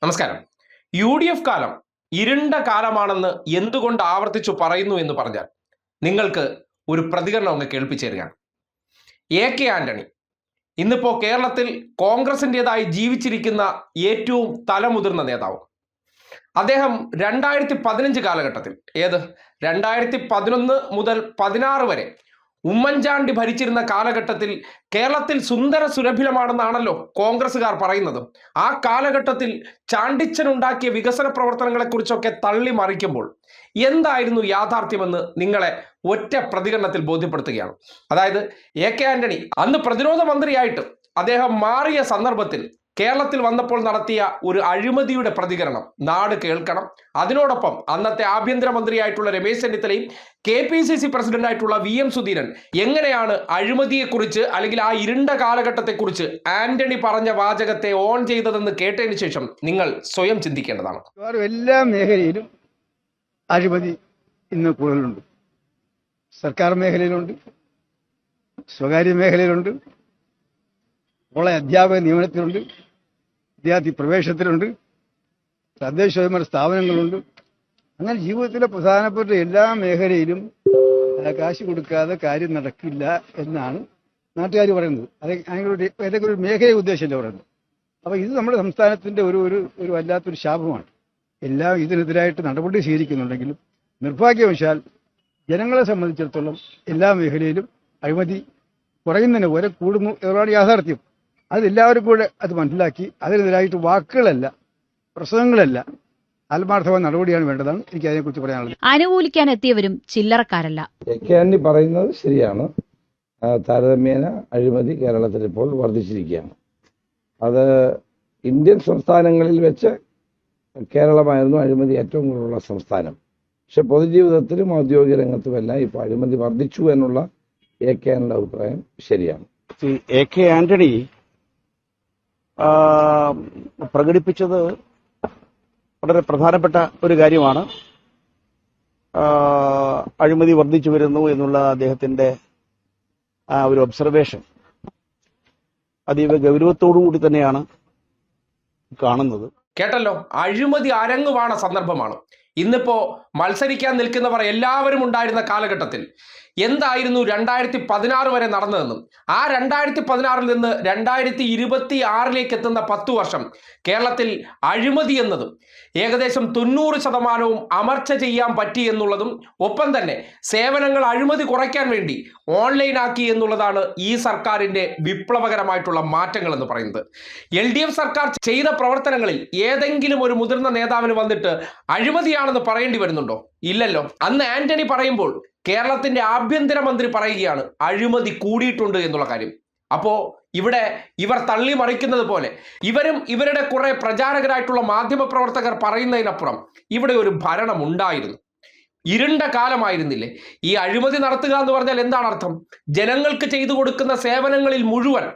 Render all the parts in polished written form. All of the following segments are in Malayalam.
നമസ്കാരം. UDF കാലം ഇരുണ്ട കാലമാണെന്ന് എന്തുകൊണ്ട് ആവർത്തിച്ചു പറയുന്നു എന്ന് പറഞ്ഞാൽ നിങ്ങൾക്ക് ഒരു പ്രതികരണം ഒന്ന് കേൾപ്പിച്ചു തരികയാണ്. AK ആന്റണി ഇന്നിപ്പോ കേരളത്തിൽ കോൺഗ്രസിൻ്റെതായി ജീവിച്ചിരിക്കുന്ന ഏറ്റവും തലമുതിർന്ന നേതാവ്. അദ്ദേഹം 2015 കാലഘട്ടത്തിൽ, 2011 മുതൽ 16 വരെ ഉമ്മൻചാണ്ടി ഭരിച്ചിരുന്ന കാലഘട്ടത്തിൽ കേരളത്തിൽ സുന്ദര സുരഭിലമാണെന്നാണല്ലോ കോൺഗ്രസ്സുകാർ പറയുന്നത്. ആ കാലഘട്ടത്തിൽ ചാണ്ടിച്ചനുണ്ടാക്കിയ വികസന പ്രവർത്തനങ്ങളെക്കുറിച്ചൊക്കെ തള്ളി മറിക്കുമ്പോൾ എന്തായിരുന്നു യാഥാർത്ഥ്യമെന്ന് നിങ്ങളെ ഒറ്റ പ്രതികരണത്തിൽ ബോധ്യപ്പെടുത്തുകയാണ്. അതായത് AK ആന്റണി അന്ന് പ്രതിരോധ മന്ത്രിയായിട്ട് അദ്ദേഹം മാറിയ സന്ദർഭത്തിൽ കേരളത്തിൽ വന്നപ്പോൾ നടത്തിയ ഒരു അഴിമതിയുടെ പ്രതികരണം നാട് കേൾക്കണം. അതിനോടൊപ്പം അന്നത്തെ ആഭ്യന്തരമന്ത്രിയായിട്ടുള്ള രമേശ് ചെന്നിത്തലയും KPCC പ്രസിഡന്റായിട്ടുള്ള VM സുധീരൻ എങ്ങനെയാണ് അഴിമതിയെക്കുറിച്ച് അല്ലെങ്കിൽ ആ ഇരുണ്ട കാലഘട്ടത്തെക്കുറിച്ച് ആന്റണി പറഞ്ഞ വാചകത്തെ ഓൺ ചെയ്തതെന്ന് കേട്ടതിന് ശേഷം നിങ്ങൾ സ്വയം ചിന്തിക്കേണ്ടതാണ്. എല്ലാ മേഖലയിലും അഴിമതി ഇന്ന് കൂടുതലുണ്ട്. സർക്കാർ മേഖലയിലുണ്ട്, സ്വകാര്യ മേഖലയിലുണ്ട്, കോളേജ് അധ്യാപക നിയമനത്തിലുണ്ട്, വിദ്യാർത്ഥി പ്രവേശനത്തിലുണ്ട്, തദ്ദേശ സ്വയംഭരണ സ്ഥാപനങ്ങളുണ്ട്. അങ്ങനെ ജീവിതത്തിലെ പ്രധാനപ്പെട്ട എല്ലാ മേഖലയിലും കാശ് കൊടുക്കാതെ കാര്യം നടക്കില്ല എന്നാണ് നാട്ടുകാർ പറയുന്നത്. ഏതൊക്കെ ഒരു മേഖലയെ ഉദ്ദേശമല്ല പറയുന്നത്. അപ്പോൾ ഇത് നമ്മുടെ സംസ്ഥാനത്തിന്റെ ഒരു വല്ലാത്തൊരു ശാപമാണ്. എല്ലാം ഇതിനെതിരായിട്ട് നടപടി സ്വീകരിക്കുന്നുണ്ടെങ്കിലും നിർഭാഗ്യവശാൽ ജനങ്ങളെ സംബന്ധിച്ചിടത്തോളം എല്ലാ മേഖലയിലും അഴിമതി കുറയുന്നതിന് പോലെ കൂടുന്നു എന്നതാണ് യാഥാർത്ഥ്യം. അതെല്ലാവരും കൂടെ അത് മനസ്സിലാക്കി അതിനെതിരായിട്ട് വാക്കുകളല്ല, പ്രസംഗങ്ങളല്ല, ആത്മാർത്ഥമായ നടപടിയാണ് വേണ്ടതാണ് എനിക്ക് അതിനെക്കുറിച്ച് പറയാനുള്ളത്. അനുകൂലിക്കാൻ എത്തിയവരും ചില്ലറക്കാരല്ല. AK ആന്റണി പറയുന്നത് ശരിയാണ്. താരതമ്യേന അഴിമതി കേരളത്തിൽ ഇപ്പോൾ വർദ്ധിച്ചിരിക്കുകയാണ്. അത് ഇന്ത്യൻ സംസ്ഥാനങ്ങളിൽ വെച്ച് കേരളമായിരുന്നു അഴിമതി ഏറ്റവും കൂടുതലുള്ള സംസ്ഥാനം. പക്ഷെ പൊതുജീവിതത്തിലും ഔദ്യോഗിക രംഗത്തുമെല്ലാം ഇപ്പോൾ അഴിമതി വർദ്ധിച്ചു എന്നുള്ള AK ആന്റണിയുടെ അഭിപ്രായം ശരിയാണ്. AK ആന്റണി പ്രകടിപ്പിച്ചത് വളരെ പ്രധാനപ്പെട്ട ഒരു കാര്യമാണ്. അഴിമതി വർദ്ധിച്ചു വരുന്നു എന്നുള്ള അദ്ദേഹത്തിന്റെ ഒരു ഒബ്സർവേഷൻ അതീവ ഗൗരവത്തോടുകൂടി തന്നെയാണ് കാണുന്നത്. കേട്ടല്ലോ, അഴിമതി അരങ്ങുവാണ സന്ദർഭമാണ്. ഇന്നിപ്പോ മത്സരിക്കാൻ നിൽക്കുന്നവർ എല്ലാവരും ഉണ്ടായിരുന്ന കാലഘട്ടത്തിൽ എന്തായിരുന്നു 2016 വരെ നടന്നതെന്നും ആ 2016 നിന്ന് 2026 എത്തുന്ന 10 വർഷം കേരളത്തിൽ അഴിമതി എന്നതും ഏകദേശം 90% അമർച്ച ചെയ്യാൻ പറ്റി എന്നുള്ളതും ഒപ്പം തന്നെ സേവനങ്ങൾ അഴിമതി കുറയ്ക്കാൻ വേണ്ടി ഓൺലൈനാക്കി എന്നുള്ളതാണ് ഈ സർക്കാരിൻ്റെ വിപ്ലവകരമായിട്ടുള്ള മാറ്റങ്ങൾ എന്ന് പറയുന്നത്. LDF സർക്കാർ ചെയ്ത പ്രവർത്തനങ്ങളിൽ ഏതെങ്കിലും ഒരു മുതിർന്ന നേതാവിന് വന്നിട്ട് അഴിമതിയാണെന്ന് പറയേണ്ടി വരുന്നുണ്ടോ? ഇല്ലല്ലോ. അന്ന് ആന്റണി പറയുമ്പോൾ കേരളത്തിന്റെ ആഭ്യന്തരമന്ത്രി പറയുകയാണ് അഴിമതി കൂടിയിട്ടുണ്ട് എന്നുള്ള കാര്യം. അപ്പോ ഇവിടെ ഇവർ തള്ളി മറിക്കുന്നത് പോലെ ഇവരും ഇവരുടെ കുറെ പ്രചാരകരായിട്ടുള്ള മാധ്യമപ്രവർത്തകർ പറയുന്നതിനപ്പുറം ഇവിടെ ഒരു ഭരണം ഉണ്ടായിരുന്നു. ഇരുണ്ട കാലമായിരുന്നില്ലേ? ഈ അഴിമതി നടത്തുക എന്ന് പറഞ്ഞാൽ എന്താണ് അർത്ഥം? ജനങ്ങൾക്ക് ചെയ്തു കൊടുക്കുന്ന സേവനങ്ങളിൽ മുഴുവൻ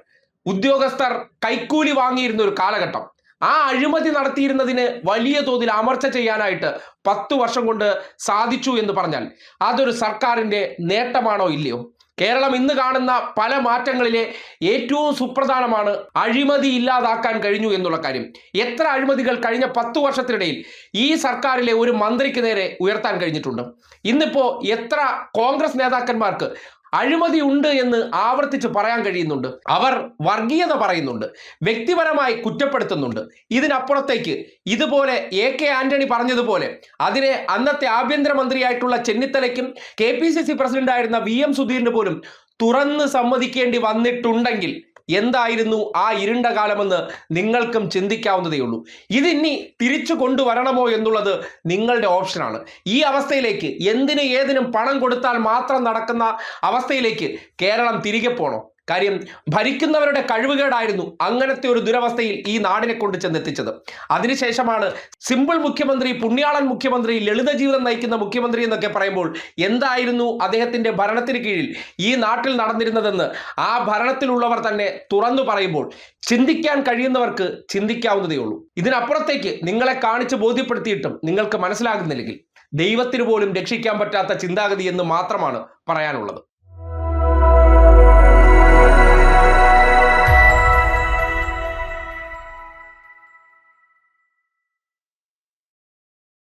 ഉദ്യോഗസ്ഥർ കൈക്കൂലി വാങ്ങിയിരുന്ന ഒരു കാലഘട്ടം. ആ അഴിമതി നടത്തിയിരുന്നതിന് വലിയ തോതിൽ അമർച്ച ചെയ്യാനായിട്ട് 10 വർഷം കൊണ്ട് സാധിച്ചു എന്ന് പറഞ്ഞാൽ അതൊരു സർക്കാരിൻ്റെ നേട്ടമാണോ ഇല്ലയോ? കേരളം ഇന്ന് കാണുന്ന പല മാറ്റങ്ങളിലെ ഏറ്റവും സുപ്രധാനമാണ് അഴിമതി ഇല്ലാതാക്കാൻ കഴിഞ്ഞു എന്നുള്ള കാര്യം. എത്ര അഴിമതികൾ കഴിഞ്ഞ 10 വർഷത്തിനിടയിൽ ഈ സർക്കാരിലെ ഒരു മന്ത്രിക്ക് നേരെ ഉയർത്താൻ കഴിഞ്ഞിട്ടുണ്ട്? ഇന്നിപ്പോ എത്ര കോൺഗ്രസ് നേതാക്കന്മാർക്ക് അഴിമതി ഉണ്ട് എന്ന് ആവർത്തിച്ച് പറയാൻ കഴിയുന്നുണ്ട്? അവർ വർഗീയത പറയുന്നുണ്ട്, വ്യക്തിപരമായി കുറ്റപ്പെടുത്തുന്നുണ്ട്. ഇതിനപ്പുറത്തേക്ക് ഇതുപോലെ AK ആന്റണി പറഞ്ഞതുപോലെ അതിനെ അന്നത്തെ ആഭ്യന്തരമന്ത്രിയായിട്ടുള്ള ചെന്നിത്തലയ്ക്കും KPCC പ്രസിഡന്റായിരുന്ന VM സുധീറിന് പോലും തുറന്ന് സമ്മതിക്കേണ്ടി വന്നിട്ടുണ്ടെങ്കിൽ എന്തായിരുന്നു ആ ഇരുണ്ട കാലമെന്ന് നിങ്ങൾക്കും ചിന്തിക്കാവുന്നതേ ഉള്ളൂ. ഇതിനി തിരിച്ചു കൊണ്ടുവരണമോ എന്നുള്ളത് നിങ്ങളുടെ ഓപ്ഷനാണ്. ഈ അവസ്ഥയിലേക്ക് എന്തിനും ഏതിനും പണം കൊടുത്താൽ മാത്രം നടക്കുന്ന അവസ്ഥയിലേക്ക് കേരളം തിരികെ പോണോ? കാര്യം ഭരിക്കുന്നവരുടെ കഴിവുകേടായിരുന്നു അങ്ങനത്തെ ഒരു ദുരവസ്ഥയിൽ ഈ നാടിനെ കൊണ്ട് ചെന്നെത്തിച്ചത്. അതിനുശേഷമാണ് സിമ്പിൾ മുഖ്യമന്ത്രി, പുണ്യാളൻ മുഖ്യമന്ത്രി, ലളിത ജീവിതം നയിക്കുന്ന മുഖ്യമന്ത്രി എന്നൊക്കെ പറയുമ്പോൾ എന്തായിരുന്നു അദ്ദേഹത്തിന്റെ ഭരണത്തിന് കീഴിൽ ഈ നാട്ടിൽ നടന്നിരുന്നതെന്ന് ആ ഭരണത്തിലുള്ളവർ തന്നെ തുറന്നു പറയുമ്പോൾ ചിന്തിക്കാൻ കഴിയുന്നവർക്ക് ചിന്തിക്കാവുന്നതേ ഉള്ളൂ. ഇതിനപ്പുറത്തേക്ക് നിങ്ങളെ കാണിച്ച് ബോധ്യപ്പെടുത്തിയിട്ടും നിങ്ങൾക്ക് മനസ്സിലാകുന്നില്ലെങ്കിൽ ദൈവത്തിന് പോലും രക്ഷിക്കാൻ പറ്റാത്ത ചിന്താഗതി എന്ന് മാത്രമാണ് പറയാനുള്ളത്.